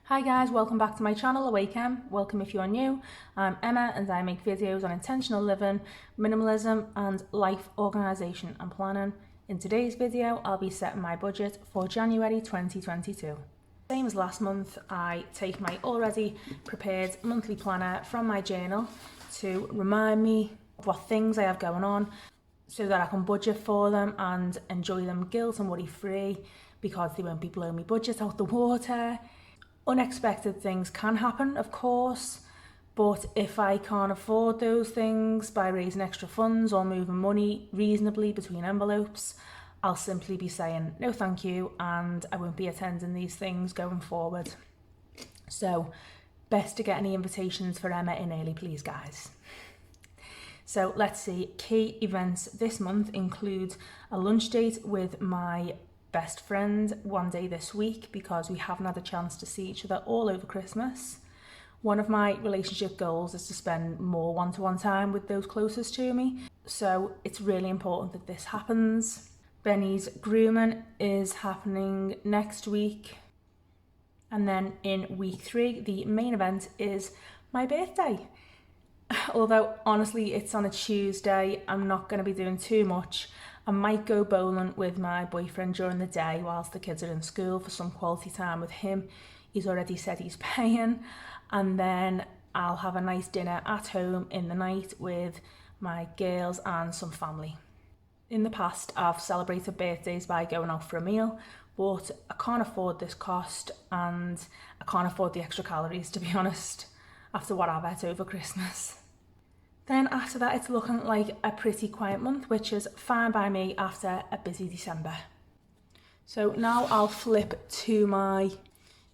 Hi guys, welcome back to my channel, Awake Em. Welcome if you're new. I'm Emma and I make videos on intentional living, minimalism and life organisation and planning. In today's video, I'll be setting my budget for January 2022. Same as last month, I take my already prepared monthly planner from my journal to remind me of what things I have going on so that I can budget for them and enjoy them guilt and worry free because they won't be blowing my budget out the water. Unexpected things can happen, of course, but if I can't afford those things by raising extra funds or moving money reasonably between envelopes, I'll simply be saying no thank you and I won't be attending these things going forward. So best to get any invitations for Emma in early, please guys. So let's see, key events this month include a lunch date with my best friend one day this week because we haven't had a chance to see each other all over Christmas. One of my relationship goals is to spend more one-to-one time with those closest to me, so it's really important that this happens. Benny's grooming is happening next week, and then in week 3 the main event is my birthday. Although honestly it's on a Tuesday, I'm not going to be doing too much. I might go bowling with my boyfriend during the day whilst the kids are in school for some quality time with him. He's already said he's paying, and then I'll have a nice dinner at home in the night with my girls and some family. In the past I've celebrated birthdays by going out for a meal, but I can't afford this cost and I can't afford the extra calories, to be honest, after what I've ate over Christmas. Then after that, it's looking like a pretty quiet month, which is fine by me after a busy December. So now I'll flip to my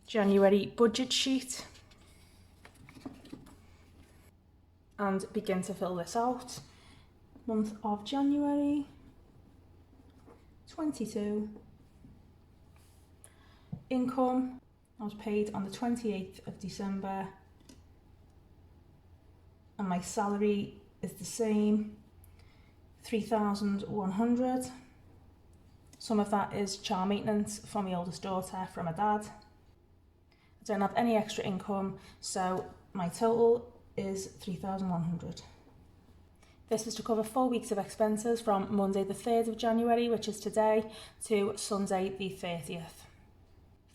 January budget sheet and begin to fill this out. Month of January 22. Income, I was paid on the 28th of December. And my salary is the same, 3,100. Some of that is child maintenance for my oldest daughter from my dad. I don't have any extra income, so my total is 3,100. This is to cover 4 weeks of expenses from Monday the 3rd of January, which is today, to Sunday the 30th.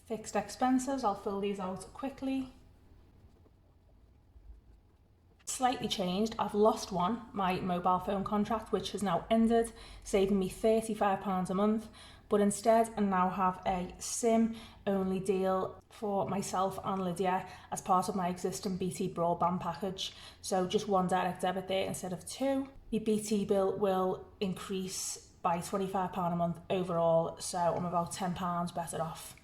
Fixed expenses, I'll fill these out quickly. Slightly changed, I've lost one, my mobile phone contract, which has now ended, saving me £35 a month, but instead I now have a SIM only deal for myself and Lydia as part of my existing BT broadband package, so just one direct debit there instead of 2. The BT bill will increase by £25 a month overall, so I'm about £10 better off,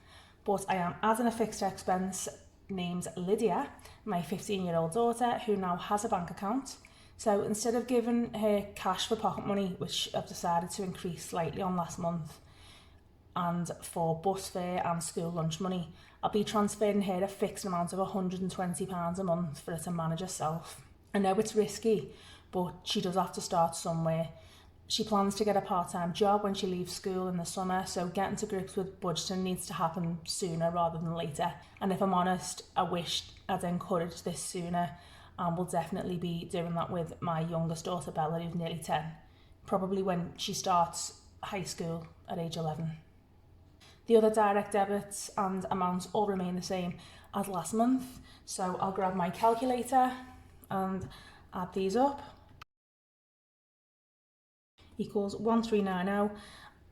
but I am adding a fixed expense named Lydia, my 15-year-old daughter, who now has a bank account. So instead of giving her cash for pocket money, which I've decided to increase slightly on last month, and for bus fare and school lunch money, I'll be transferring her a fixed amount of £120 a month for her to manage herself. I know it's risky, but she does have to start somewhere. She plans to get a part-time job when she leaves school in the summer, so getting to grips with budgeting needs to happen sooner rather than later. And if I'm honest, I wish I'd encouraged this sooner, and will definitely be doing that with my youngest daughter Bella, who's nearly 10, probably when she starts high school at age 11. The other direct debits and amounts all remain the same as last month, so I'll grab my calculator and add these up. Equals 1390.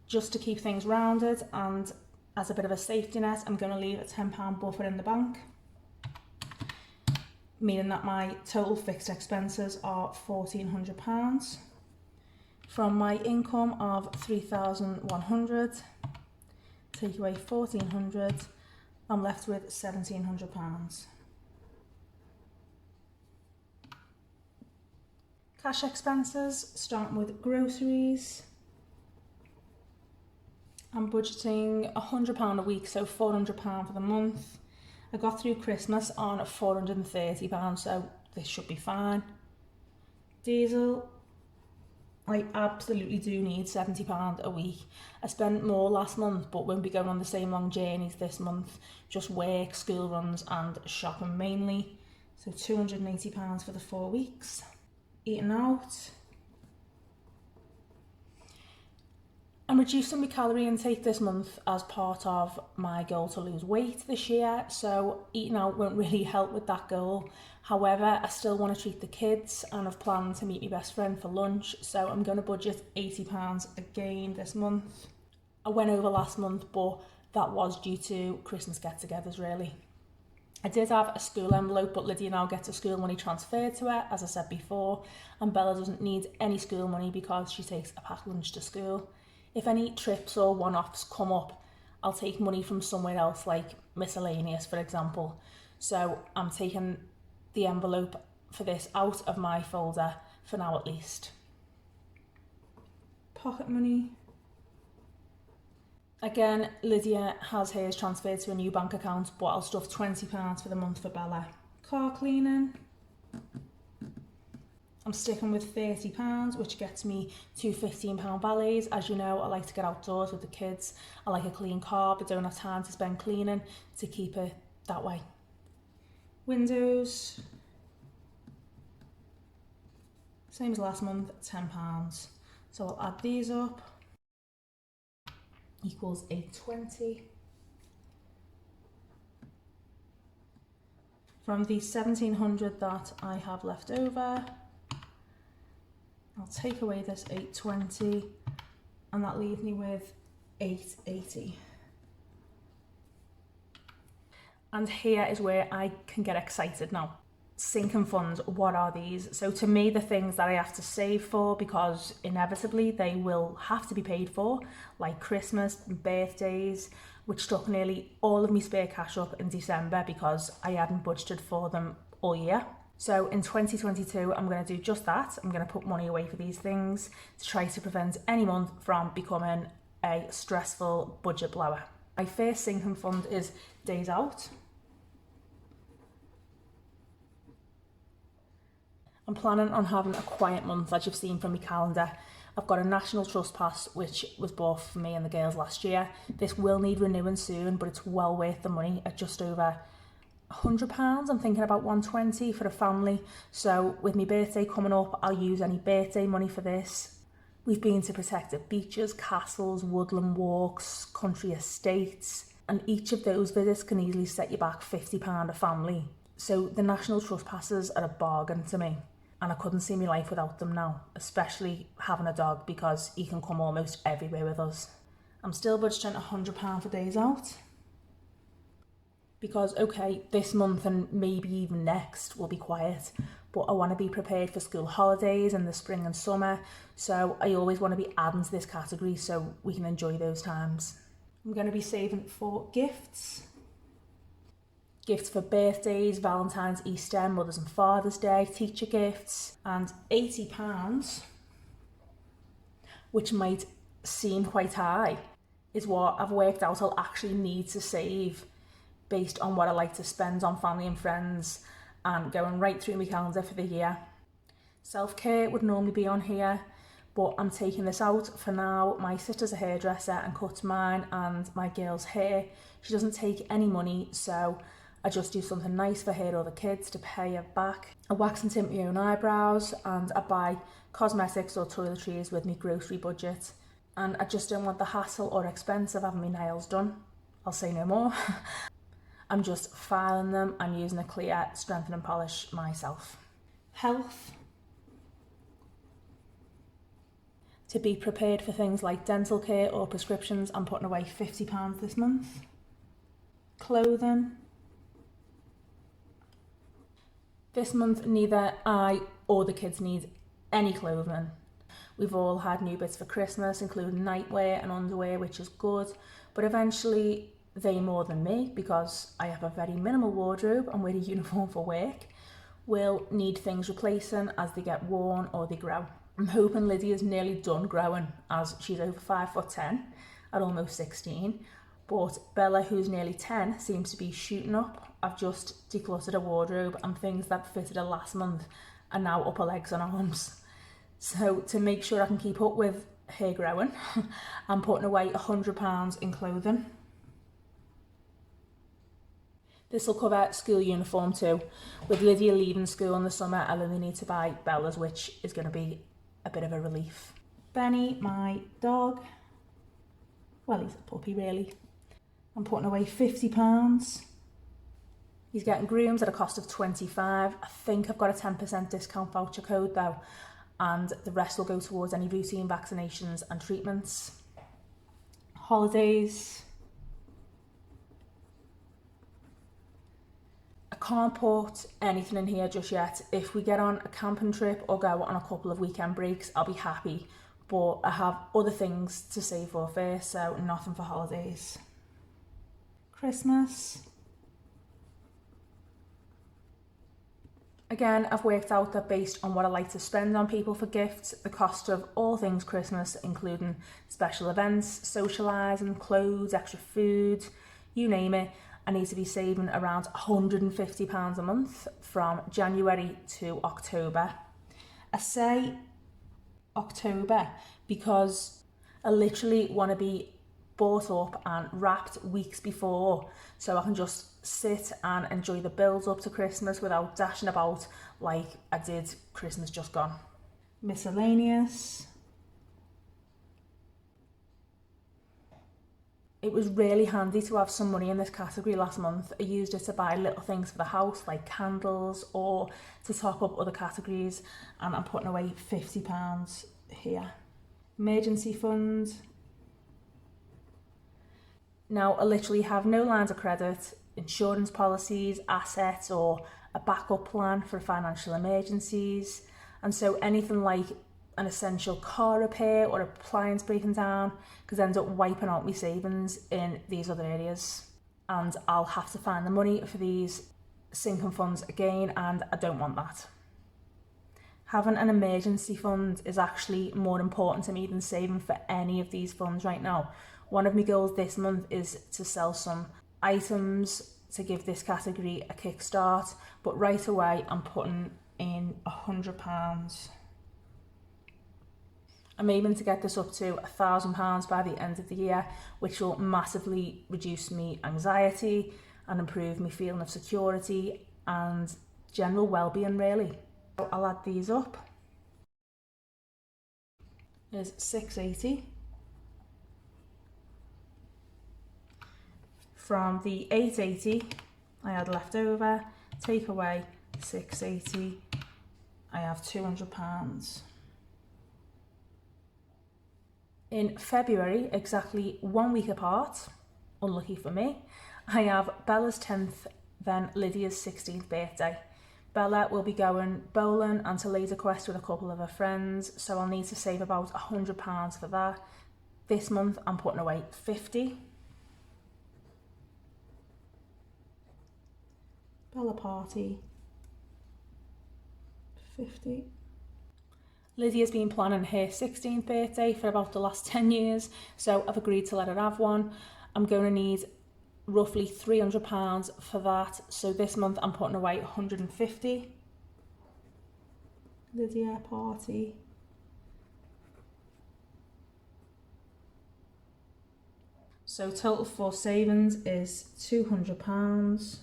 Just to keep things rounded and as a bit of a safety net, I'm going to leave a £10 buffer in the bank, meaning that my total fixed expenses are £1,400. From my income of 3,100, take away 1,400, I'm left with £1,700. Cash expenses, starting with groceries. I'm budgeting £100 a week, so £400 for the month. I got through Christmas on £430, so this should be fine. Diesel, I absolutely do need £70 a week. I spent more last month, but won't be going on the same long journeys this month. Just work, school runs and shopping mainly. So £280 for the 4 weeks. Eating out. I'm reducing my calorie intake this month as part of my goal to lose weight this year, so eating out won't really help with that goal. However, I still want to treat the kids and I've planned to meet my best friend for lunch, so I'm going to budget £80 again this month. I went over last month, but that was due to Christmas get-togethers really. I did have a school envelope, but Lydia now gets a school money transferred to her, as I said before, and Bella doesn't need any school money because she takes a packed lunch to school. If any trips or one-offs come up, I'll take money from somewhere else, like miscellaneous, for example. So I'm taking the envelope for this out of my folder for now at least. Pocket money. Again, Lydia has hers transferred to a new bank account, but I'll stuff £20 for the month for Bella. Car cleaning. I'm sticking with £30, which gets me 2 £15 ballets. As you know, I like to get outdoors with the kids. I like a clean car, but don't have time to spend cleaning to keep it that way. Windows. Same as last month, £10. So I'll add these up. Equals £8.20. From the £1,700 that I have left over, I'll take away this £8.20 and that leaves me with £8.80. And here is where I can get excited now. Sinking funds, what are these? So to me, the things that I have to save for, because inevitably they will have to be paid for, like Christmas and birthdays, which took nearly all of my spare cash up in December because I hadn't budgeted for them all year. So in 2022, I'm going to do just that. I'm going to put money away for these things to try to prevent any month from becoming a stressful budget blower. My first sinking fund is days out. I'm planning on having a quiet month, as you've seen from my calendar. I've got a National Trust Pass, which was bought for me and the girls last year. This will need renewing soon, but it's well worth the money at just over £100. I'm thinking about £120 for a family. So with my birthday coming up, I'll use any birthday money for this. We've been to protected beaches, castles, woodland walks, country estates, and each of those visits can easily set you back £50 a family. So the National Trust Passes are a bargain to me. And I couldn't see my life without them now, especially having a dog because he can come almost everywhere with us. I'm still budgeting £100 for days out. Because, okay, this month and maybe even next will be quiet, but I want to be prepared for school holidays in the spring and summer, so I always want to be adding to this category so we can enjoy those times. I'm going to be saving for gifts. Gifts for birthdays, Valentine's, Easter, Mother's and Father's Day, teacher gifts, and £80, which might seem quite high, is what I've worked out I'll actually need to save based on what I like to spend on family and friends and going right through my calendar for the year. Self-care would normally be on here, but I'm taking this out for now. My sister's a hairdresser and cuts mine and my girl's hair. She doesn't take any money, so I just do something nice for her or the kids to pay her back. I wax and tint my own eyebrows and I buy cosmetics or toiletries with my grocery budget. And I just don't want the hassle or expense of having my nails done. I'll say no more. I'm just filing them and using a clear strengthen and polish myself. Health. To be prepared for things like dental care or prescriptions, I'm putting away £50 this month. Clothing. This month, neither I or the kids need any clothing. We've all had new bits for Christmas, including nightwear and underwear, which is good, but eventually they more than me, because I have a very minimal wardrobe and wear a uniform for work, will need things replacing as they get worn or they grow. I'm hoping Lydia's nearly done growing, as she's over 5'10" at almost 16, but Bella, who's nearly 10, seems to be shooting up. I've just decluttered a wardrobe and things that fitted her last month are now up her legs and arms. So to make sure I can keep up with her growing, I'm putting away £100 in clothing. This will cover school uniform too. With Lydia leaving school in the summer, I only need to buy Bella's, which is going to be a bit of a relief. Benny, my dog, well, he's a puppy really. I'm putting away £50. He's getting groomed at a cost of £25. I think I've got a 10% discount voucher code though, and the rest will go towards any routine vaccinations and treatments. Holidays. I can't put anything in here just yet. If we get on a camping trip or go on a couple of weekend breaks, I'll be happy. But I have other things to save for first, so nothing for holidays. Christmas. Again, I've worked out that based on what I like to spend on people for gifts, the cost of all things Christmas, including special events, socialising, clothes, extra food, you name it, I need to be saving around £150 a month from January to October. I say October because I literally want to be bought up and wrapped weeks before, so I can just sit and enjoy the build up to Christmas without dashing about like I did Christmas just gone. Miscellaneous. It was really handy to have some money in this category last month. I used it to buy little things for the house like candles or to top up other categories, and I'm putting away £50 here. Emergency fund. Now, I literally have no lines of credit, insurance policies, assets, or a backup plan for financial emergencies. And so anything like an essential car repair or appliance breaking down could end up wiping out my savings in these other areas. And I'll have to find the money for these sinking funds again, and I don't want that. Having an emergency fund is actually more important to me than saving for any of these funds right now. One of my goals this month is to sell some items to give this category a kickstart, but right away I'm putting in £100. I'm aiming to get this up to £1,000 by the end of the year, which will massively reduce me anxiety and improve my feeling of security and general well-being really. So I'll add these up. There's £680. From the £880 I had left over, take away £680, I have £200. In February, exactly 1 week apart, unlucky for me, I have Bella's 10th, then Lydia's 16th birthday. Bella will be going bowling and to Laser Quest with a couple of her friends, so I'll need to save about £100 for that. This month I'm putting away £50. Bella party, £50. Lydia's been planning her 16th birthday for about the last 10 years, so I've agreed to let her have one. I'm going to need roughly £300 for that, so this month I'm putting away £150. Lydia party. So total for savings is £200.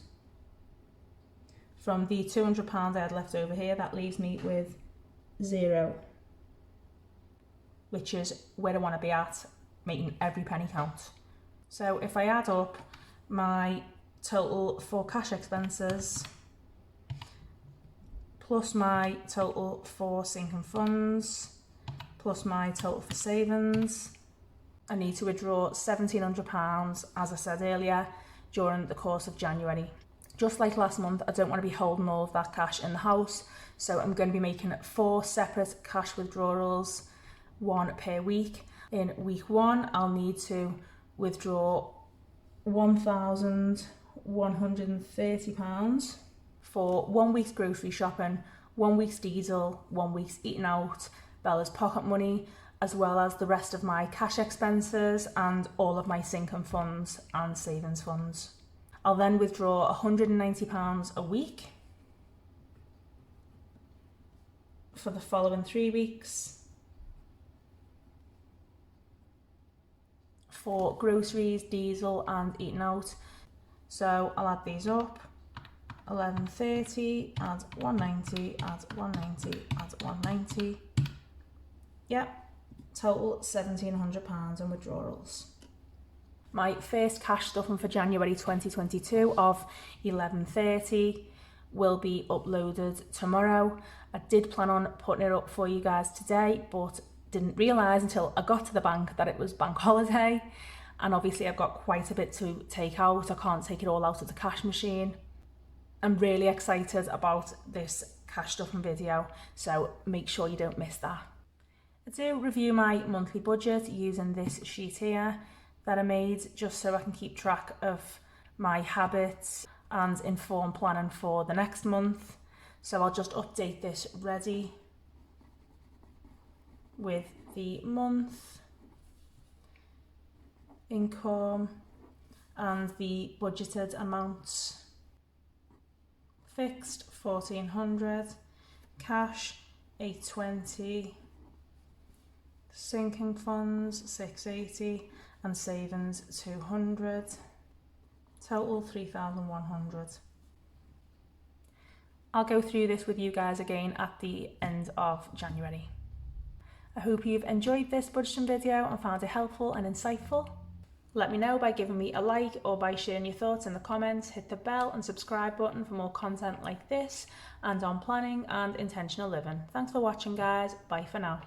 From the £200 I had left over here, that leaves me with £0, which is where I want to be at, making every penny count. So if I add up my total for cash expenses plus my total for sinking funds plus my total for savings, I need to withdraw £1,700, as I said earlier, during the course of January. Just like last month, I don't want to be holding all of that cash in the house, so I'm going to be making 4 separate cash withdrawals, 1 per week. In week 1, I'll need to withdraw £1,130 for 1 week's grocery shopping, 1 week's diesel, 1 week's eating out, Bella's pocket money, as well as the rest of my cash expenses and all of my sinking funds and savings funds. I'll then withdraw £190 a week. for the following 3 weeks for groceries, diesel and eating out. So I'll add these up. 1130, add 190, add 190, add 190. Yep, total £1,700 in withdrawals. My first cash stuffing for January 2022 of 1130 will be uploaded tomorrow. I did plan on putting it up for you guys today, but didn't realise until I got to the bank that it was bank holiday. And obviously I've got quite a bit to take out. I can't take it all out of the cash machine. I'm really excited about this cash stuffing video, so make sure you don't miss that. I do review my monthly budget using this sheet here that I made just so I can keep track of my habits and inform planning for the next month. So I'll just update this ready with the month, income and the budgeted amounts. Fixed 1400, cash 820, sinking funds 680 and savings 200, total 3100. I'll go through this with you guys again at the end of January. I hope you've enjoyed this budgeting video and found it helpful and insightful. Let me know by giving me a like or by sharing your thoughts in the comments. Hit the bell and subscribe button for more content like this and on planning and intentional living. Thanks for watching guys. Bye for now.